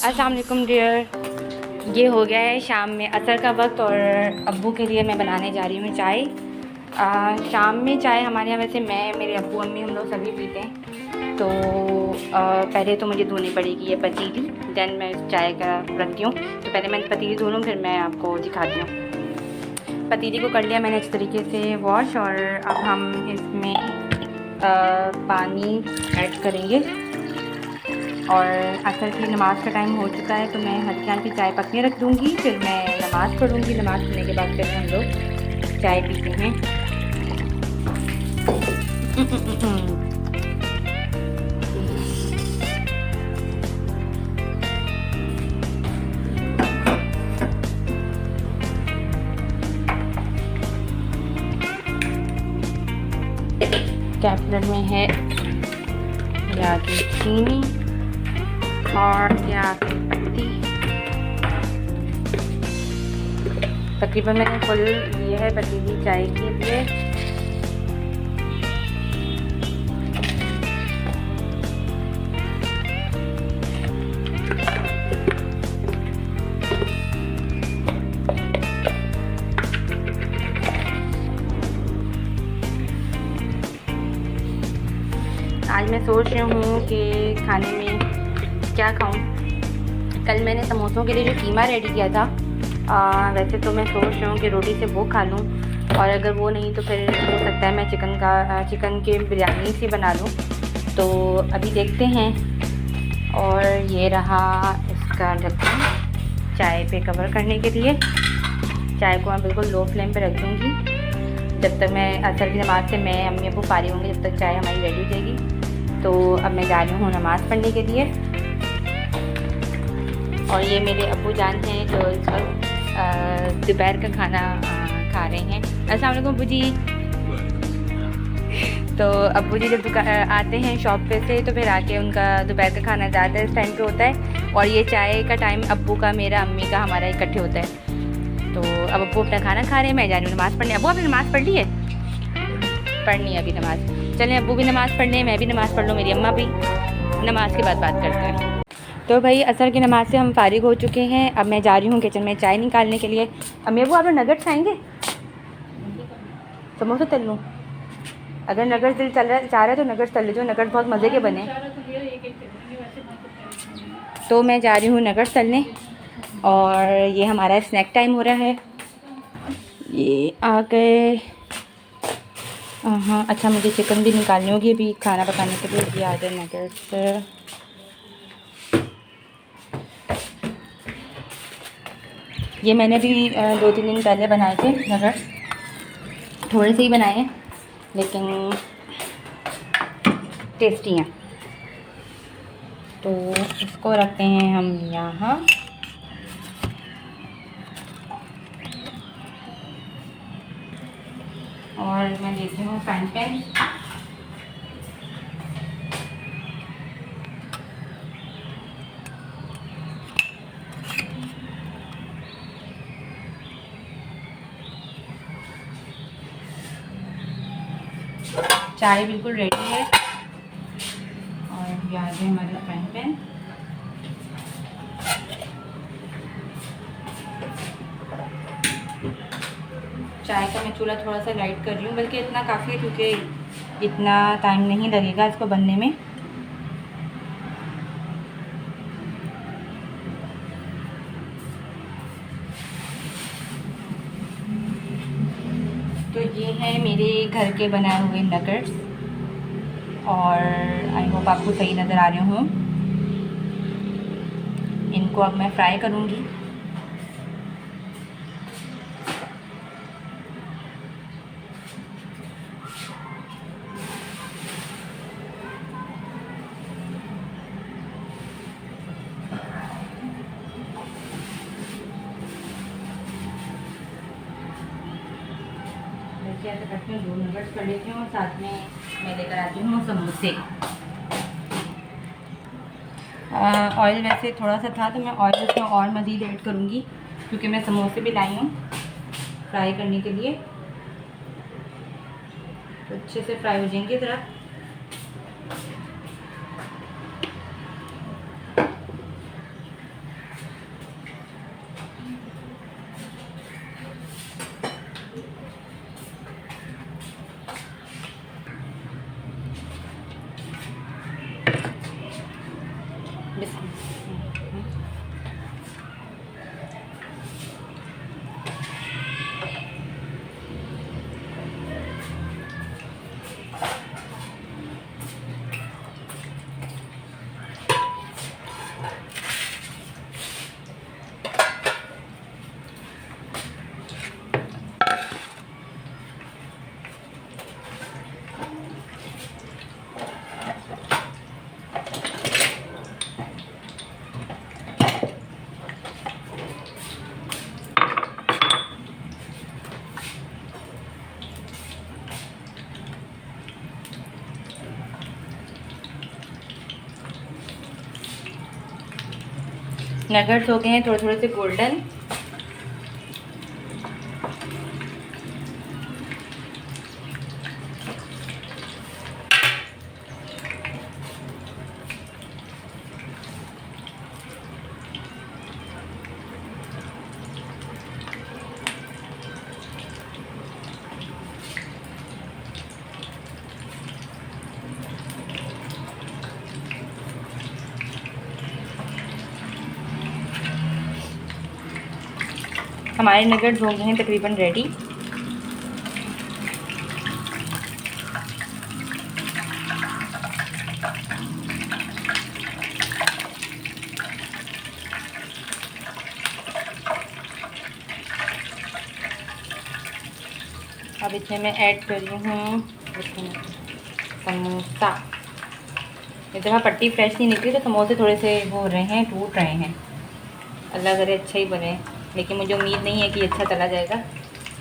अस्सलाम वालेकुम डियर। ये हो गया है शाम में असर का वक्त और अब्बू के लिए मैं बनाने जा रही हूँ चाय। शाम में चाय हमारे यहाँ वैसे मैं, मेरे अब्बू अम्मी, हम लोग सभी पीते हैं। तो पहले तो मुझे धोनी पड़ेगी ये पतीली, देन मैं इस चाय का रखती हूँ। तो पहले मैं पतीली धो लूँ, फिर मैं आपको दिखाती हूँ। पतीली को कर लिया मैंने अच्छी तरीके से वॉश, और अब हम इसमें पानी ऐड करेंगे। और असर की नमाज़ का टाइम हो चुका है, तो मैं हल्की हल्की चाय पकने रख दूँगी, फिर मैं नमाज़ पढ़ूँगी। नमाज़ पढ़ने के बाद फिर हम लोग चाय पीते हैं। कैपुलर में है या की चीनी और या की पत्ती। तकरीबन मैंने फुल ये है पतीली चाय के लिए। आज मैं सोच रही हूँ कि खाने में क्या खाऊं। कल मैंने समोसों के लिए जो कीमा रेडी किया था, वैसे तो मैं सोच रही हूँ कि रोटी से वो खा लूँ, और अगर वो नहीं तो फिर हो सकता है मैं चिकन के बिरयानी से बना लूँ। तो अभी देखते हैं। और ये रहा इसका ढक्कन चाय पे कवर करने के लिए। चाय को मैं बिल्कुल लो फ्लेम पे रख दूँगी जब तक मैं असर की नमाज़ से मैं अम्मी अब्बू फारिग होंगे, जब तक चाय हमारी रेडी हो जाएगी। तो अब मैं जा रही हूँ नमाज़ पढ़ने के लिए। और ये मेरे अब्बू जान हैं जो इस वक्त दोपहर का खाना खा रहे हैं। अस्सलाम वालेकुम अब्बू जी। तो अब्बू जी जब आते हैं शॉप पे से, तो फिर आके उनका दोपहर का खाना ज़्यादा इस टाइम पे होता है, और ये चाय का टाइम अब्बू का, मेरा, अम्मी का, हमारा इकट्ठे होता है। तो अब अब्बू अपना खाना खा रहे हैं, मैं जा रही हूँ नमाज़ पढ़ने। अब्बू आपने नमाज़ पढ़ ली है? पढ़नी है अभी नमाज़। चलें अब्बू भी नमाज़ पढ़ने, मैं भी नमाज़ पढ़ लूँ, मेरी अम्मा भी। नमाज के बाद बात करते हैं। तो भाई असर की नमाज़ से हम फारिग हो चुके हैं। अब मैं जा रही हूँ किचन में चाय निकालने के लिए। अम्मी अब्बू आप लोग नगेट्स खाएँगे? समोसा तल लूँ? अगर नगेट्स दिल चाह रहा है तो नगेट्स तल लीजिए, नगेट्स बहुत मज़े के बने। तो मैं जा रही हूँ नगेट्स तलने, और ये हमारा स्नैक टाइम हो रहा है। ये आ गए। हाँ अच्छा, मुझे चिकन भी निकालनी होगी अभी खाना पकाने के लिए। ये आ गए नगेट्स। ये मैंने भी 2-3 दिन पहले बनाए थे नगेट्स। थोड़े से ही बनाए हैं लेकिन टेस्टी हैं। तो इसको रखते हैं हम यहाँ। और मैं लेती हूँ फ्राइंग पैन। चाय बिल्कुल रेडी है, और ये आ गए हमारे फ्राइंग पैन। चाय का मैं चूल्हा थोड़ा सा लाइट कर रही हूँ, बल्कि इतना काफ़ी है क्योंकि इतना टाइम नहीं लगेगा इसको बनने में। तो ये है मेरे घर के बनाए हुए नगेट्स, और आई होप आपको सही नज़र आ रहे हों। इनको अब मैं फ्राई करूँगी। ऐसे करती हूँ, 2 नगेट्स कर लेती हूँ, और साथ में मैं लेकर आती हूँ समोसे। ऑयल वैसे थोड़ा सा था, तो मैं ऑयल उसमें और मज़ीद ऐड करूँगी क्योंकि मैं समोसे भी लाई हूँ फ्राई करने के लिए। तो अच्छे से फ्राई हो जाएंगे ज़रा। नगर्स हो गए हैं थोड़े थोड़े से गोल्डन। हमारे नगेट्स हो गए हैं तकरीबन रेडी। अब इसमें मैं ऐड कर रही हूँ समोसा। इस दफ़ा पट्टी फ्रेश नहीं निकली तो समोसे थोड़े से हो रहे हैं, टूट रहे हैं। अल्लाह करे अच्छा ही बने, लेकिन मुझे उम्मीद नहीं है कि अच्छा चला जाएगा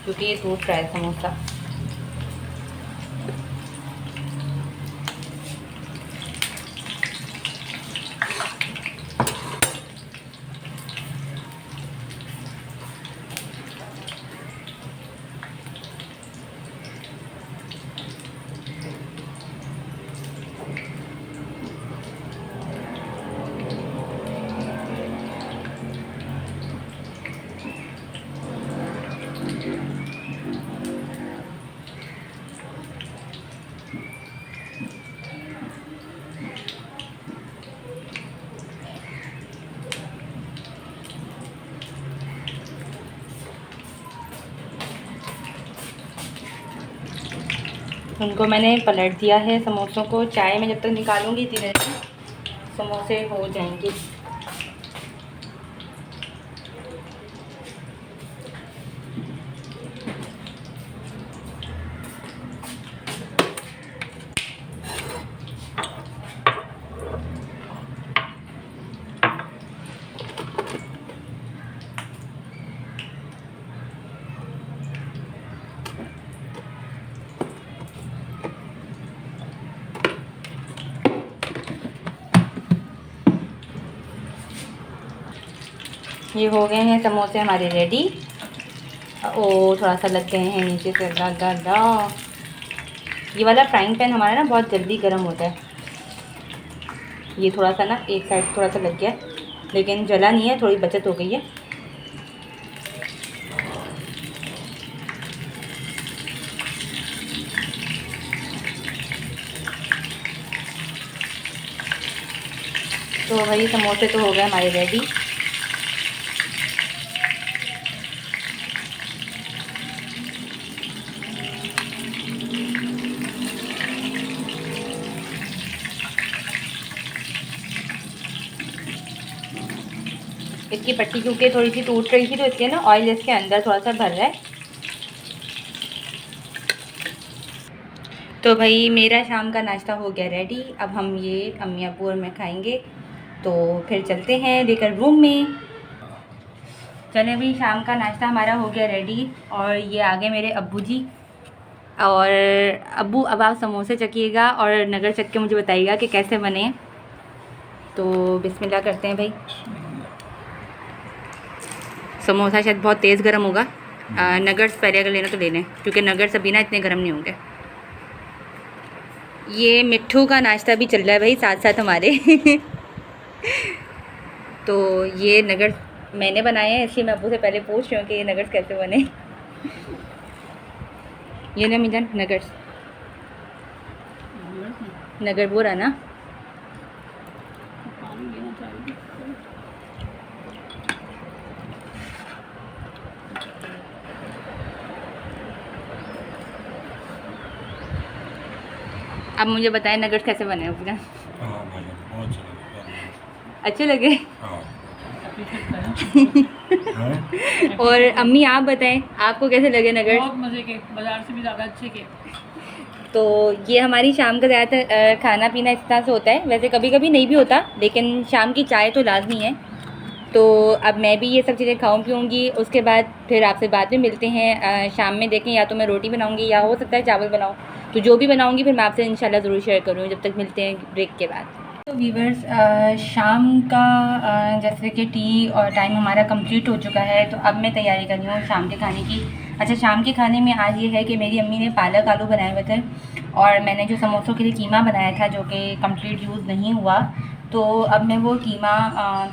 क्योंकि ये टूट रहा है समोसा। उनको मैंने पलट दिया है समोसों को। चाय में जब तक निकालूंगी इतनी देर में समोसे हो जाएंगे। ये हो गए हैं समोसे हमारे रेडी। ओ थोड़ा सा लग गए हैं नीचे से। दा ये वाला फ्राइंग पैन हमारा ना बहुत जल्दी गर्म होता है। ये थोड़ा सा ना एक साइड थोड़ा सा लग गया, लेकिन जला नहीं है, थोड़ी बचत हो गई है। तो भाई समोसे तो हो गए हमारे रेडी। इसकी पट्टी क्योंकि थोड़ी सी टूट रही थी तो इसलिए ना ऑयल इसके अंदर थोड़ा सा भर रहा है। तो भाई मेरा शाम का नाश्ता हो गया रेडी। अब हम ये अम्मी अब्बू और मैं खाएंगे, तो फिर चलते हैं लेकर रूम में। चले भाई शाम का नाश्ता हमारा हो गया रेडी और ये आ गए मेरे अब्बू जी। और अब्बू अब आप समोसे चखिएगा और नगर चख के मुझे बताइएगा कि कैसे बने। तो बिस्मिल्लाह करते हैं भाई। समोसा शायद बहुत तेज़ गर्म होगा। नगर्स पहले अगर लेना तो ले लें क्योंकि नगर्स अभी ना इतने गर्म नहीं होंगे। ये मिट्ठू का नाश्ता भी चल रहा है भाई साथ साथ हमारे तो ये नगर्स मैंने बनाए हैं, इसलिए मैं अब्बू से पहले पूछ रही हूँ कि ये नगर्स कैसे बने। ये ना मीजान नगर्स नगर बोरा ना अब मुझे बताएं नगेट्स कैसे बने हैं पूरा। हाँ मज़ा बहुत अच्छा लगा। अच्छे लगे। हाँ और अम्मी आप बताएं आपको कैसे लगे नगेट्स? बहुत मज़े के, बाज़ार से भी ज़्यादा अच्छे के। तो ये हमारी शाम का ज़्यादातर खाना पीना इस तरह से होता है। वैसे कभी कभी नहीं भी होता, लेकिन शाम की चाय तो लाजमी है। तो अब मैं भी ये सब चीज़ें खाऊं पीऊँगी, उसके बाद फिर आपसे बाद में मिलते हैं। शाम में देखें या तो मैं रोटी बनाऊँगी या हो सकता है चावल बनाऊँ। तो जो भी बनाऊँगी फिर मैं आपसे इंशाल्लाह ज़रूर शेयर करूँगी। जब तक मिलते हैं ब्रेक के बाद। तो वीवर्स, शाम का जैसे कि टी और टाइम हमारा कंप्लीट हो चुका है। तो अब मैं तैयारी कर रही हूँ शाम के खाने की। अच्छा, शाम के खाने में आज ये है कि मेरी अम्मी ने पालक आलू बनाए हुए थे और मैंने जो समोसों के लिए कीमा बनाया था जो कि कंप्लीट यूज़ नहीं हुआ, तो अब मैं वो कीमा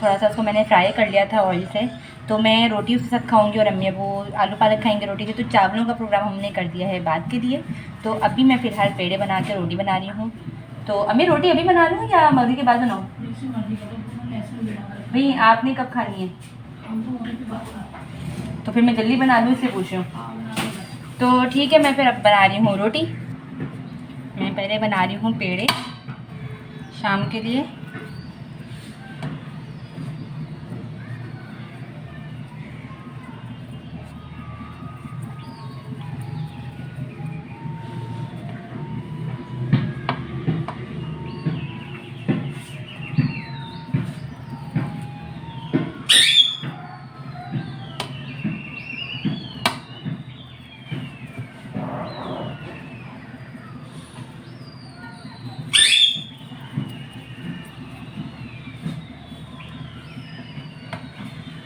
थोड़ा सा उसको मैंने फ्राई कर लिया था ऑयल से। तो मैं रोटी उसके साथ खाऊंगी और अम्मी वो आलू पालक खाएंगे रोटी से। तो चावलों का प्रोग्राम हमने कर दिया है बाद के लिए। तो अभी मैं फ़िलहाल पेड़े बना के रोटी बना रही हूँ। तो अम्मी रोटी अभी बना लूँ या मगरिब के बाद बनाऊँ? भाई आपने कब खानी है? तो फिर मैं जल्दी बना लूँ, इससे पूछ रही हूँ। तो ठीक है, मैं फिर अब बना रही हूँ रोटी। मैं पहले बना रही हूँ पेड़े शाम के लिए।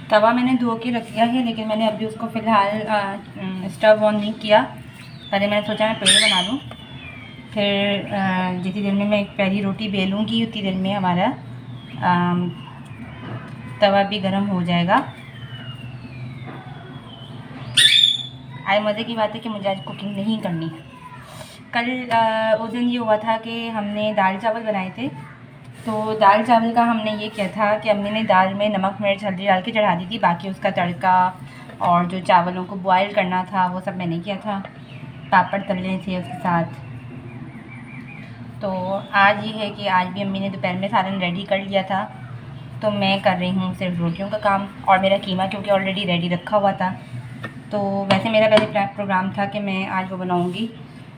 तवा मैंने धो के रख दिया है, लेकिन मैंने अभी उसको फ़िलहाल स्टव ऑन नहीं किया। पहले मैंने सोचा मैं पेड़े बना लूँ, फिर जितनी देर में मैं एक पहली रोटी बेलूँगी उतनी देर में हमारा तवा भी गर्म हो जाएगा। आज मज़े की बात है कि मुझे आज कुकिंग नहीं करनी है। कल उस दिन ये हुआ था कि हमने दाल चावल बनाए थे। तो दाल चावल का हमने ये किया था कि अम्मी ने दाल में नमक मिर्च हल्दी डाल के चढ़ा दी थी। बाकी उसका तड़का और जो चावलों को बॉयल करना था वो सब मैंने किया था। पापड़ तलने थे उसके साथ। तो आज ये है कि आज भी अम्मी ने दोपहर में सालन रेडी कर लिया था। तो मैं कर रही हूँ सिर्फ रोटियों का काम, और मेरा कीमा क्योंकि ऑलरेडी रेडी रखा हुआ था। तो वैसे मेरा पहले प्रोग्राम था कि मैं आज वो बनाऊँगी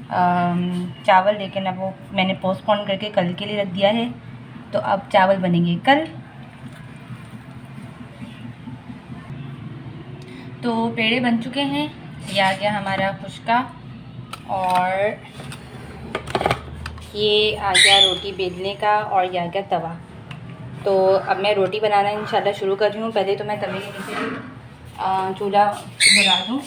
चावल, लेकिन अब वो मैंने पोस्टपोन करके कल के लिए रख दिया है। तो अब चावल बनेंगे कल। तो पेड़े बन चुके हैं, ये आ गया हमारा फुशका और ये आ गया रोटी बेलने का और ये आ गया तवा। तो अब मैं रोटी बनाना इंशाल्लाह शुरू कर रही हूँ। पहले तो मैं तवे के नीचे चूल्हा भरा दूँ।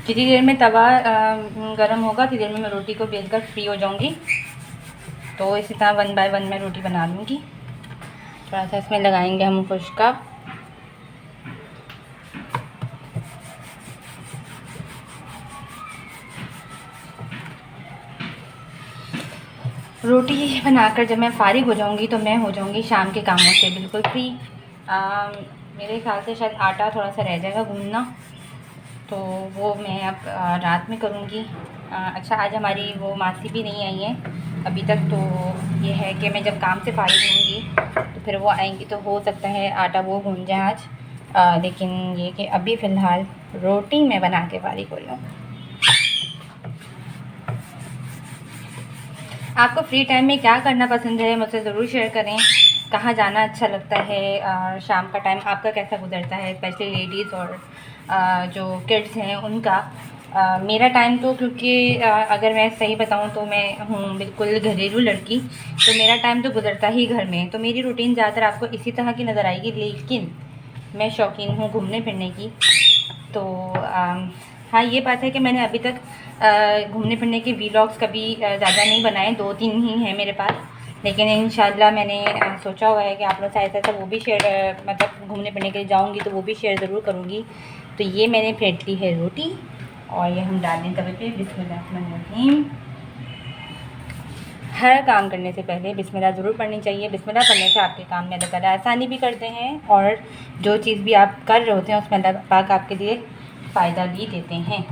जितनी देर में तवा गरम होगा उतनी देर में मैं रोटी को बेलकर फ्री हो जाऊंगी। तो इसी तरह 1 बाय 1 मैं रोटी बना लूँगी। थोड़ा सा इसमें लगाएंगे हम फुशका। रोटी बनाकर जब मैं फ़ारिग हो जाऊंगी तो मैं हो जाऊंगी शाम के कामों से बिल्कुल फ्री। मेरे ख्याल से शायद आटा थोड़ा सा रह जाएगा गूंदना, तो वो मैं अब रात में करूँगी। अच्छा, आज हमारी वो मासी भी नहीं आई है अभी तक। तो ये है कि मैं जब काम से फारिग होंगी तो फिर वो आएंगी, तो हो सकता है आटा वो गूंद जाए आज। लेकिन ये कि अभी फ़िलहाल रोटी मैं बना के फारिग हो रही हूँ। आपको फ्री टाइम में क्या करना पसंद है मुझसे ज़रूर शेयर करें। कहाँ जाना अच्छा लगता है, शाम का टाइम आपका कैसा गुजरता है, स्पेशली लेडीज़ और जो किड्स हैं उनका। मेरा टाइम तो क्योंकि अगर मैं सही बताऊं तो मैं हूँ बिल्कुल घरेलू लड़की, तो मेरा टाइम तो गुजरता ही घर में। तो मेरी रूटीन ज़्यादातर आपको इसी तरह की नज़र आएगी, लेकिन मैं शौकीन हूँ घूमने फिरने की। तो हाँ, ये बात है कि मैंने अभी तक घूमने फिरने के व्लॉग्स कभी ज़्यादा नहीं बनाए, 2-3 ही हैं मेरे पास। लेकिन इंशाल्लाह मैंने सोचा हुआ है कि आप लोग से ऐसा वो भी शेयर, मतलब घूमने फिरने के लिए जाऊंगी तो वो भी शेयर ज़रूर करूँगी। तो ये मैंने फेंट ली है रोटी और ये हम डाल दें तवे पे। बिस्मिल्लाहिर्रहमानिर्रहीम। हर काम करने से पहले बिस्मिल्लाह ज़रूर पढ़नी चाहिए। बिस्मिल्लाह पढ़ने से आपके काम में अल्लाह ताला आसानी भी करते हैं और जो चीज़ भी आप कर रहे होते हैं उसमें अल्लाह पाक आपके लिए फ़ायदा भी देते हैं।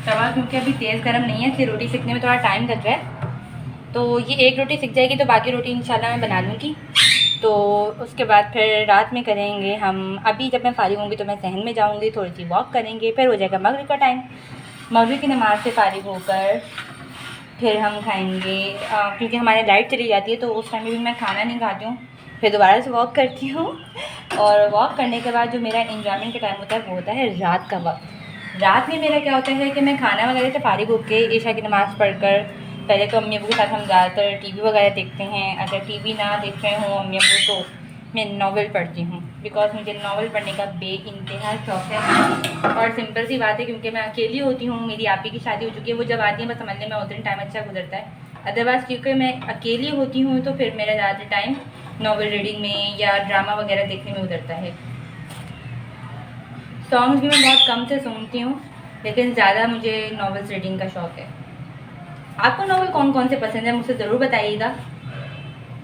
तवा क्योंकि अभी तेज़ गर्म नहीं है, इसलिए रोटी सेकने में थोड़ा टाइम लग रहा है। तो ये एक रोटी सिक जाएगी तो बाकी रोटी इंशाल्लाह मैं बना लूँगी। तो उसके बाद फिर रात में करेंगे हम। अभी जब मैं फ़ारिग होंगी तो मैं सहन में जाऊँगी, थोड़ी सी वॉक करेंगे, फिर हो जाएगा मगरिब का टाइम। मगरिब की नमाज़ से फ़ारिग होकर फिर हम खाएँगे, क्योंकि हमारे लाइट चली जाती है तो उस टाइम में भी मैं खाना नहीं खाती हूँ। फिर दोबारा से वॉक करती हूँ और वॉक करने के बाद जो मेरा एन्जॉयमेंट का टाइम होता है वो होता है रात का वक्त। रात में मेरा क्या होता है कि मैं खाना वगैरह से फ़ारिग होकर ईशा की नमाज़ पढ़कर पहले तो अम्मी अब्बू के साथ हम ज़्यादातर टीवी वगैरह देखते हैं। अगर टीवी ना देख रहे हों अम्मी अब्बू तो मैं नावल पढ़ती हूँ, बिकॉज़ मुझे नावल पढ़ने का बेइंतहा शौक़ है। और सिंपल सी बात है क्योंकि मैं अकेली होती हूँ, मेरी आपी की शादी हो चुकी है, वो जब आती है बस समझने में उतना टाइम अच्छा गुजरता है। अदरवाइज़ क्योंकि मैं अकेली होती हूँ तो फिर मेरा ज़्यादा टाइम नावल रीडिंग में या ड्रामा वगैरह देखने में गुजरता है। सॉन्ग्स भी मैं बहुत कम से सुनती हूँ, लेकिन ज़्यादा मुझे नावल्स रीडिंग का शौक़ है। आपको नावल कौन कौन से पसंद है मुझसे ज़रूर बताइएगा।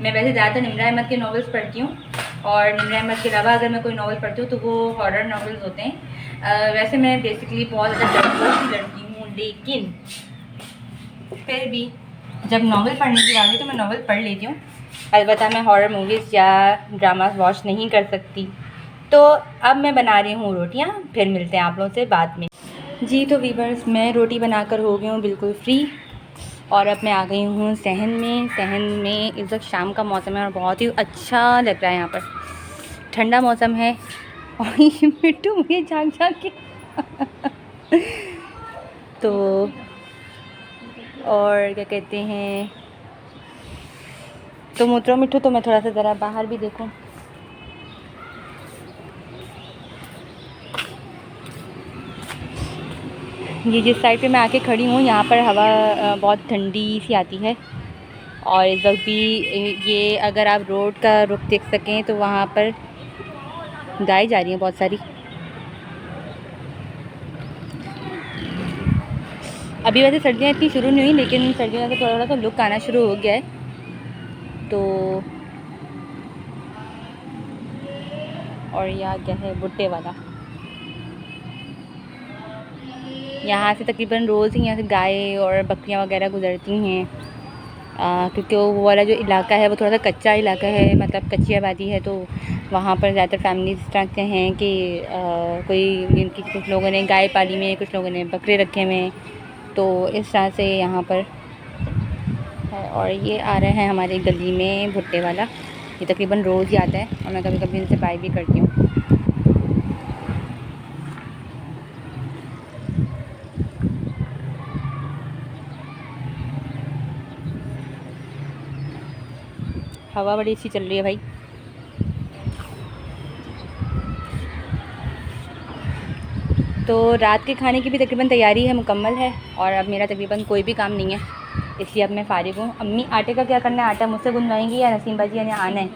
मैं वैसे ज़्यादातर निम्रा अहमद के नावल्स पढ़ती हूँ, और निम्रा अहमद के अलावा अगर मैं कोई नावल पढ़ती हूँ तो वो हॉरर नावल्स होते हैं। वैसे मैं बेसिकली बहुत ज़्यादा डरपोक लड़की हूँ, लेकिन फिर भी जब नावल पढ़ने की बात है तो मैं नावल पढ़ लेती हूँ। अलबत्ता मैं हॉरर मूवीज़ या ड्रामास वॉच नहीं कर सकती। तो अब मैं बना रही हूँ रोटियाँ, फिर मिलते हैं आप लोगों से बाद में। जी तो वीवर्स, मैं रोटी बनाकर हो गई हूँ बिल्कुल फ्री, और अब मैं आ गई हूँ सहन में। सहन में इस वक्त शाम का मौसम है और बहुत ही अच्छा लग रहा है, यहाँ पर ठंडा मौसम है। और ये मिट्टू मुझे झाँक झाँक के तो और क्या कहते हैं, तो मुतरो मिट्टू, तो मैं थोड़ा सा ज़रा बाहर भी देखूँ। ये जिस साइड पे मैं आके खड़ी हूँ यहाँ पर हवा बहुत ठंडी सी आती है, और इस वक्त भी ये अगर आप रोड का रुख देख सकें तो वहाँ पर गाय जा रही हैं बहुत सारी। अभी वैसे सर्दियाँ इतनी शुरू नहीं हुई, लेकिन सर्दियों का थोड़ा सा लुक आना शुरू हो गया है। तो और यहाँ क्या है, भुट्टे वाला। यहाँ से तकरीबन रोज़ ही यहाँ से गाय और बकरियाँ वगैरह गुजरती हैं, क्योंकि वो वाला जो इलाका है वो थोड़ा सा कच्चा इलाका है, मतलब कच्ची आबादी है। तो वहाँ पर ज़्यादातर फैमिलीज इस तरह से हैं कि कोई जिनकी कुछ लोगों ने गाय पाली हुई है, कुछ लोगों ने बकरे रखे हुए हैं, तो इस तरह से यहाँ पर है। और ये आ रहे हैं हमारी गली में भुट्टे वाला, ये तकरीबन रोज़ ही आता है और मैं कभी कभी इनसे बाय भी करती हूँ। हवा बड़ी अच्छी चल रही है भाई। तो रात के खाने की भी तकरीबन तैयारी है, मुकम्मल है, और अब मेरा तकरीबन कोई भी काम नहीं है, इसलिए अब मैं फ़ारिग हूँ। अम्मी आटे का क्या करना है, आटा मुझसे गूंदवाएंगी या नसीम बाजी ने आना है?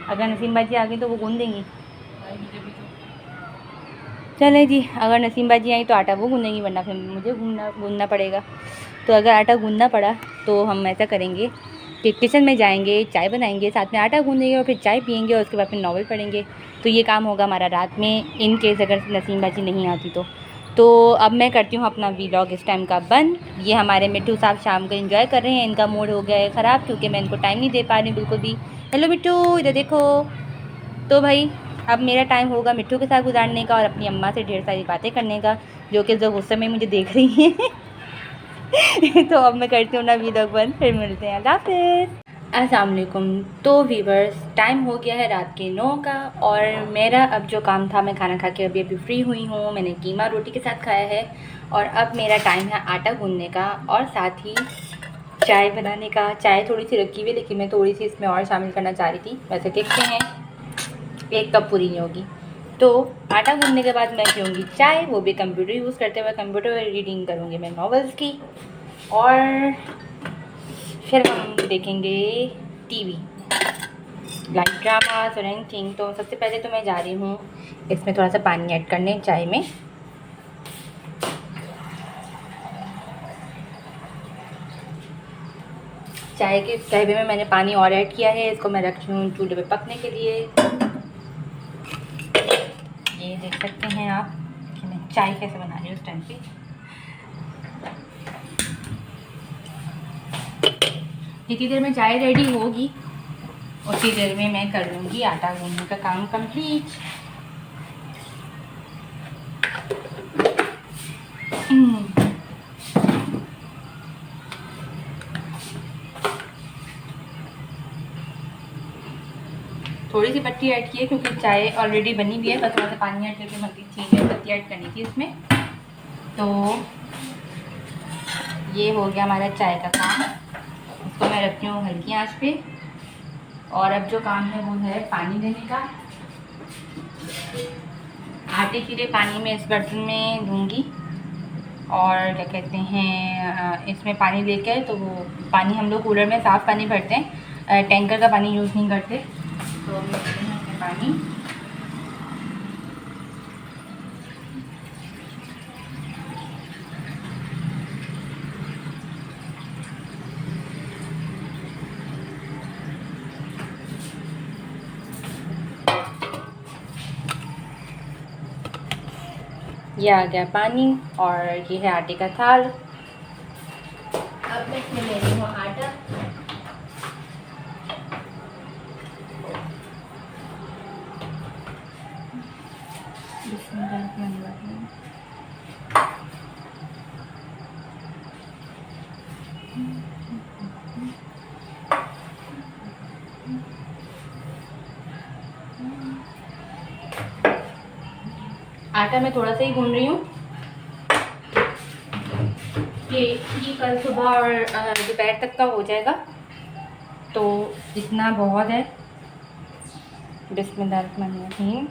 अगर नसीम बाजी आ गई तो वो गूंद देंगी। चलें जी, अगर नसीम बाजी आई तो आटा वो गूंदेंगी, वरना फिर मुझे गूंदना पड़ेगा। तो अगर आटा गूंदना पड़ा तो हम ऐसा करेंगे कि किचन में जाएंगे, चाय बनाएंगे, साथ में आटा गूंदेंगे और फिर चाय पियेंगे, और उसके बाद फिर नावल पढ़ेंगे। तो ये काम होगा हमारा रात में, इन केस अगर नसीम बाजी नहीं आती तो अब मैं करती हूँ अपना वीलॉग इस टाइम का बंद। ये हमारे मिट्टू साहब शाम को एंजॉय कर रहे हैं, इनका मूड हो गया है ख़राब क्योंकि मैं इनको टाइम नहीं दे पा रही हूँ बिल्कुल भी। हेलो मिट्टू, इधर देखो। तो भाई अब मेरा टाइम होगा मिट्टू के साथ गुजारने का और अपनी अम्मा से ढेर सारी बातें करने का, जो कि जब उस समय मुझे देख रही हैं तो अब मैं करती हूँ ना वीलॉग बंद, फिर मिलते हैं, अल्लाह हाफ़िज़। अस्सलाम वालेकुम। तो वीवर्स, टाइम हो गया है रात के 9 का और मेरा अब जो काम था, मैं खाना खा के अभी फ्री हुई हूँ। मैंने कीमा रोटी के साथ खाया है और अब मेरा टाइम है आटा गूंदने का और साथ ही चाय बनाने का। चाय थोड़ी सी रखी हुई है लेकिन मैं थोड़ी सी इसमें और शामिल करना चाह रही थी। वैसे देखते हैं, 1 कप पूरी नहीं होगी। तो आटा गूंदने के बाद मैं पीऊँगी चाय, वो भी कंप्यूटर यूज़ करते हुए। कंप्यूटर पर रीडिंग करूँगी मैं नॉवेल्स की और फिर हम देखेंगे टीवी, लाइव ड्रामास और एनीथिंग। तो सबसे पहले तो मैं जा रही हूँ इसमें थोड़ा सा पानी ऐड करने चाय में। चाय के कहवे में मैंने पानी और ऐड किया है। इसको मैं रखी हूँ चूल्हे पे पकने के लिए। ये देख सकते हैं आप कि मैं चाय कैसे बना रही हूँ उस टाइम पे। जितनी देर में चाय रेडी होगी उतनी देर में मैं कर लूँगी आटा गूंदने का काम कंप्लीट। थोड़ी सी पत्ती ऐड की है क्योंकि चाय ऑलरेडी बनी हुई है, बस थोड़ा सा पानी ऐड करके बनती थी, पत्ती ऐड करनी थी इसमें। तो ये हो गया हमारा चाय का काम। इसको मैं रखती हूँ हल्की आंच पे और अब जो काम है वो है पानी देने का। आटे के लिए पानी में इस बर्तन में दूँगी और क्या कहते हैं, इसमें पानी लेकर, तो वो पानी हम लोग कूलर में साफ़ पानी भरते हैं, टैंकर का पानी यूज़ नहीं करते। तो हम लेते हैं इसमें पानी। ये आ गया पानी और ये है आटे का थाल। अब मैं इसमें ले रही हूँ आटा। आटा मैं थोड़ा सा ही गूंद रही हूँ कि कल सुबह और दोपहर तक का हो जाएगा, तो इतना बहुत है। बिस्मिल्लाहिर्रहमानिर्रहीम।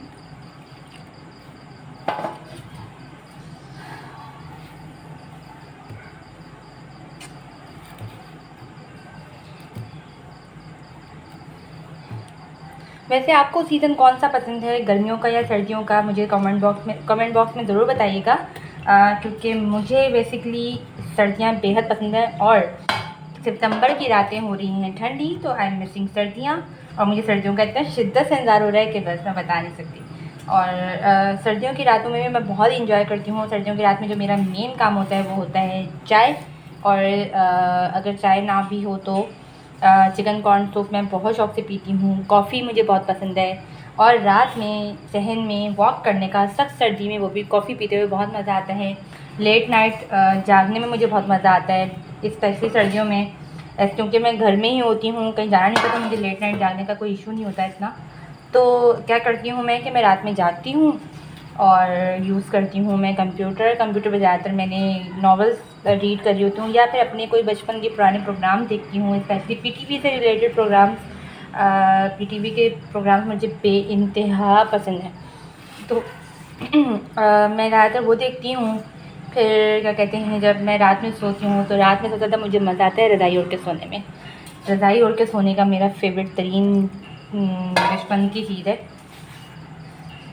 वैसे आपको सीज़न कौन सा पसंद है, गर्मियों का या सर्दियों का? मुझे कमेंट बॉक्स में ज़रूर बताइएगा, क्योंकि मुझे बेसिकली सर्दियां बेहद पसंद है और सितंबर की रातें हो रही हैं ठंडी, तो आई एम मिसिंग सर्दियाँ। और मुझे सर्दियों का इतना शिद्दत से इंतज़ार हो रहा है कि बस मैं बता नहीं सकती। और सर्दियों की रातों में भी मैं बहुत इंजॉय करती हूँ। सर्दियों की रात में जो मेरा मेन काम होता है वो होता है चाय, और अगर चाय ना भी हो तो चिकन कॉर्न सूप मैं बहुत शौक़ से पीती हूँ। कॉफ़ी मुझे बहुत पसंद है और रात में सहन में वॉक करने का, सख्त सर्दी में वो भी कॉफ़ी पीते हुए बहुत मज़ा आता है। लेट नाइट जागने में मुझे बहुत मज़ा आता है, स्पेशली सर्दियों में, क्योंकि मैं घर में ही होती हूँ, कहीं जाना नहीं पड़ता। मुझे लेट नाइट जागने का कोई इशू नहीं होता इतना। तो क्या करती हूँ मैं कि मैं रात में जागती हूँ और यूज़ करती हूँ मैं कंप्यूटर पर ज़्यादातर मैंने नॉवेल्स रीड कर रही होती हूँ या फिर अपने कोई बचपन के पुराने प्रोग्राम देखती हूँ, स्पेशली पीटीवी से रिलेटेड प्रोग्राम्स। पीटीवी के प्रोग्राम्स मुझे बेइंतहा पसंद हैं, तो मैं ज़्यादातर वो देखती हूँ। फिर क्या कहते हैं, जब मैं रात में सोती हूँ तो रात में सबसे ज़्यादा मुझे मज़ा आता है रज़ाई ओढ़ के सोने में। रज़ाई ओढ़ के सोने का मेरा फेवरेट तरीन बचपन की चीज़ है।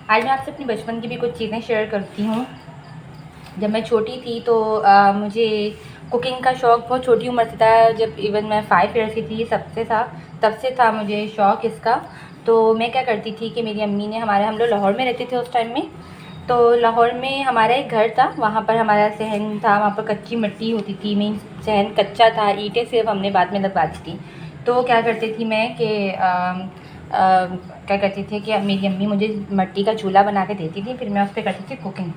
आज मैं आपसे अपनी बचपन की भी कुछ चीज़ें शेयर करती हूँ। जब मैं छोटी थी तो मुझे कुकिंग का शौक़ बहुत छोटी उम्र से था। जब इवन मैं 5 ईयर्स की थी तब से था मुझे शौक़ इसका। तो मैं क्या करती थी कि मेरी अम्मी ने, हम लोग लाहौर में रहते थे उस टाइम में, तो लाहौर में हमारा एक घर था, वहाँ पर हमारा सहन था, वहाँ पर कच्ची मिट्टी होती थी। मीन सहन कच्चा था, ईंटें सिर्फ हमने बाद में लगवा दी थी। तो क्या करती थी मैं कि क्या करती थी कि मेरी अम्मी मुझे मिट्टी का चूल्हा बना के देती थी, फिर मैं उस पर करती थी कुकिंग।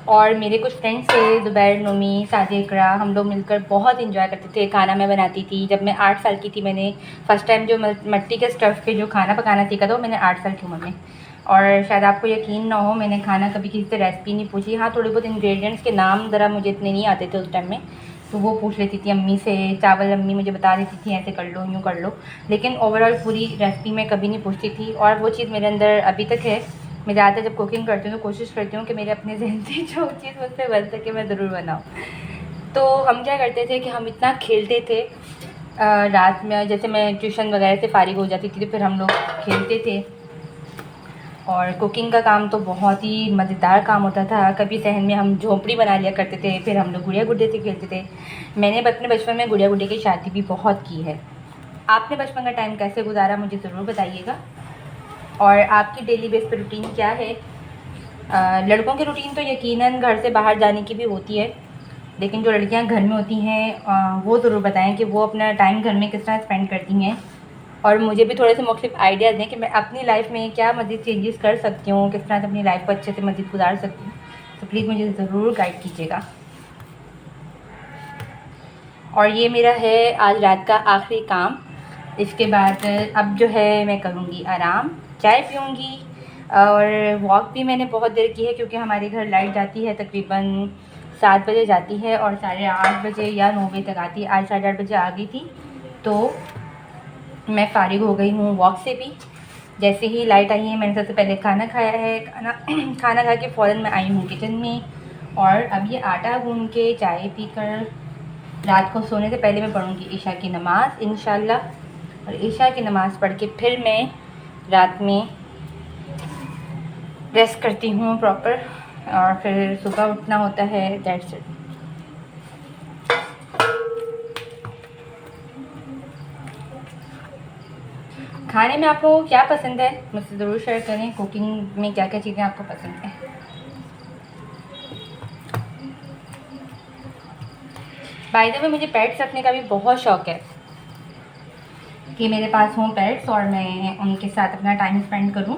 और मेरे कुछ फ्रेंड्स थे, ज़ुबैर, नोमी, सादिया, इकरा, हम लोग मिलकर बहुत इंजॉय करते थे। खाना मैं बनाती थी। जब मैं 8 साल की थी मैंने फ़र्स्ट टाइम जो मिट्टी के स्टफ़ पे जो खाना पकाना सीखा था वो मैंने 8 साल की उम्र में। और शायद आपको यकीन ना हो, मैंने खाना कभी किसी से रेसिपी नहीं पूछी। हाँ, थोड़े बहुत इंग्रेडिएंट्स के नाम ज़रा मुझे इतने नहीं आते थे उस टाइम में, तो वो पूछ लेती थी अम्मी से। चावल अम्मी मुझे बता देती थी ऐसे कर लो, यूँ कर लो, लेकिन ओवरऑल पूरी रेसिपी मैं कभी नहीं पूछती थी। और वो चीज़ मेरे अंदर अभी तक है। मैं ज़्यादातर जब कुकिंग करती हूँ तो कोशिश करती हूँ कि मेरे अपने ज़हन से जो चीज़ मुझसे बन सके मैं ज़रूर बनाऊँ। तो हम क्या करते थे कि हम इतना खेलते थे रात में, जैसे मैं ट्यूशन वगैरह से फ़ारिग हो जाती थी तो फिर हम लोग खेलते थे। और कुकिंग का काम तो बहुत ही मज़ेदार काम होता था। कभी सहन में हम झोंपड़ी बना लिया करते थे, फिर हम लोग गुड़िया गुड्डे से खेलते थे। मैंने अपने बचपन में गुड़िया गुड्डे की शादी भी बहुत की है। आपने बचपन का टाइम कैसे गुजारा मुझे ज़रूर बताइएगा। और आपकी डेली बेस पे रूटीन क्या है? लड़कों की रूटीन तो यकीनन घर से बाहर जाने की भी होती है, लेकिन जो लड़कियां घर में होती हैं वो ज़रूर बताएं कि वो अपना टाइम घर में किस तरह स्पेंड करती हैं। और मुझे भी थोड़े से मुख्तलिफ आइडियाज़ दें कि मैं अपनी लाइफ में क्या मज़ीद चेंजेस कर सकती हूँ, किस तरह से अपनी लाइफ को अच्छे से मज़ीद गुजार सकती हूँ। तो प्लीज़ मुझे ज़रूर गाइड कीजिएगा। और ये मेरा है आज रात का आखिरी काम। इसके बाद अब जो है मैं करूँगी आराम, चाय पीऊँगी। और वॉक भी मैंने बहुत देर की है क्योंकि हमारे घर लाइट जाती है तकरीबन 7 बजे जाती है और 8:30 बजे या 9 बजे तक आती है। आज 8:30 बजे आ गई थी तो मैं फ़ारिग हो गई हूँ वॉक से भी। जैसे ही लाइट आई है मैंने सबसे पहले खाना खाया है। खाना खा के फ़ौरन मैं आई हूँ किचन में। और अब ये आटा गूँध के चाय पीकर रात को सोने से पहले मैं पढ़ूँगी ईशा की नमाज़ इंशाल्लाह। और ईशा की नमाज़ पढ़ के फिर मैं रात में रेस्ट करती हूँ प्रॉपर, और फिर सुबह उठना होता है। That's it. खाने में आपको क्या पसंद है मुझसे ज़रूर शेयर करें। कुकिंग में क्या क्या चीज़ें आपको पसंद हैं। बाय द वे मुझे पेट्स रखने का भी बहुत शौक़ है कि मेरे पास हों पेट्स और मैं उनके साथ अपना टाइम स्पेंड करूं।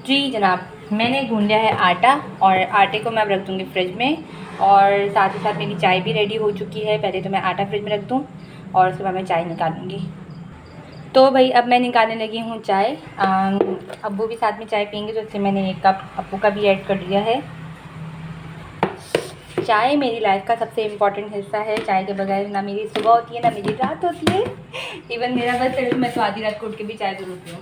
जी जनाब, मैंने गूंद लिया है आटा और आटे को मैं अब रख दूँगी फ्रिज में। और साथ ही साथ मेरी चाय भी रेडी हो चुकी है। पहले तो मैं आटा फ्रिज में रख दूँ और उसके बाद मैं चाय निकालूँगी। तो भाई अब मैं निकालने लगी हूँ चाय। अब्बू भी साथ में चाय पियेंगे तो इसलिए मैंने 1 कप अब्बू का भी ऐड कर लिया है। चाय मेरी लाइफ का सबसे इम्पॉर्टेंट हिस्सा है। चाय के बगैर ना मेरी सुबह होती है ना मेरी रात होती है। इवन मेरा बस चलो मैं तो आधी रात को उठ के भी चाय ज़रूर पीऊँ।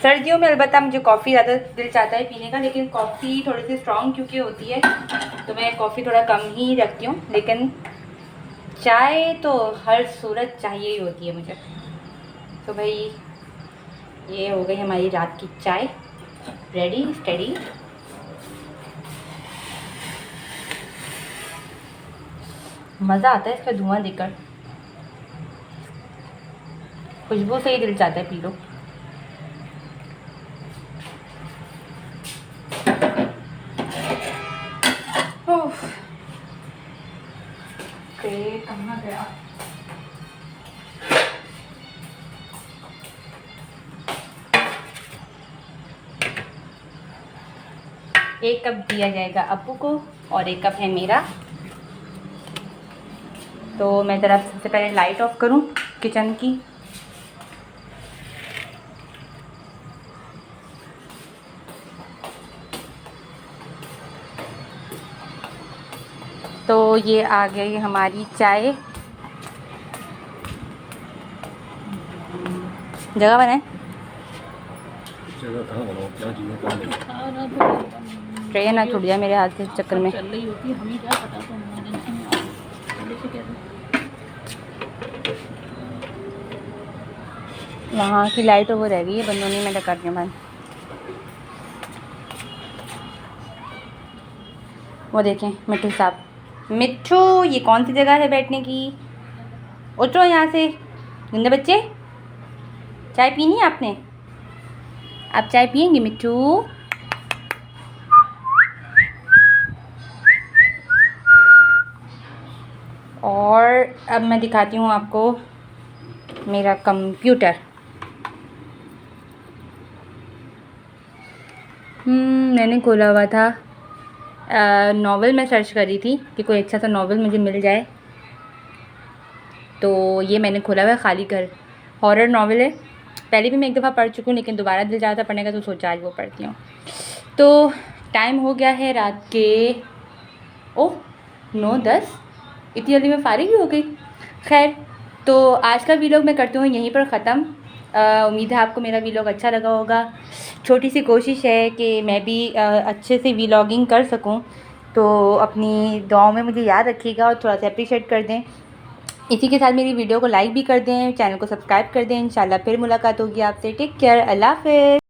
सर्दियों में अलबत्ता मुझे कॉफ़ी ज़्यादा दिल चाहता है पीने का, लेकिन कॉफ़ी थोड़ी सी स्ट्रॉन्ग क्योंकि होती है तो मैं कॉफ़ी थोड़ा कम ही रखती हूँ। लेकिन चाय तो हर सूरत चाहिए ही होती है मुझे। तो भाई ये हो गई हमारी रात की चाय रेडी स्टेडी। मज़ा आता है इसका धुआं देकर, खुशबू से ही दिल चाहता है पी लो। कहाँ गया? एक कप दिया जाएगा अब्बू को और 1 कप है मेरा। तो मैं ज़रा सबसे पहले लाइट ऑफ करूं किचन की। तो ये आ गई हमारी चाय। जगह बनाए ट्रेन ना छूट जाए मेरे हाथ के चक्कर में। चल रही होती है, हमें क्या पता। तो हमारे नहीं आता जल्दी से कह दो। वहाँ की लाइट वो रह गई है बंदों ने, मैं टकर के बाद वो देखें मिट्टू साहब। मिट्टू ये कौन सी जगह है बैठने की? उठो यहाँ से गंदे बच्चे। चाय पीनी है आपने? आप चाय पियेंगे मिट्टू? और अब मैं दिखाती हूँ आपको मेरा कंप्यूटर। मैंने खोला हुआ था, नॉवेल में सर्च करी थी कि कोई अच्छा सा नॉवेल मुझे मिल जाए, तो ये मैंने खोला हुआ है खाली घर। हॉरर नॉवेल है, पहले भी मैं एक दफ़ा पढ़ चुकी हूँ लेकिन दोबारा दिल चाहता पढ़ने का, तो सोचा आज वो पढ़ती हूँ। तो टाइम हो गया है रात के 9:10, इतनी जल्दी मैं फारिग भी हो गई। खैर, तो आज का वीलॉग मैं करती हूँ यहीं पर ख़त्म। उम्मीद है आपको मेरा वीलॉग अच्छा लगा होगा। छोटी सी कोशिश है कि मैं भी अच्छे से वीलॉगिंग कर सकूं, तो अपनी दुआओं में मुझे याद रखिएगा और थोड़ा सा अप्रिशिएट कर दें। इसी के साथ मेरी वीडियो को लाइक भी कर दें, चैनल को सब्सक्राइब कर दें। इंशाल्लाह फिर मुलाकात होगी आपसे। टेक केयर, अल्लाह हाफ़िज़।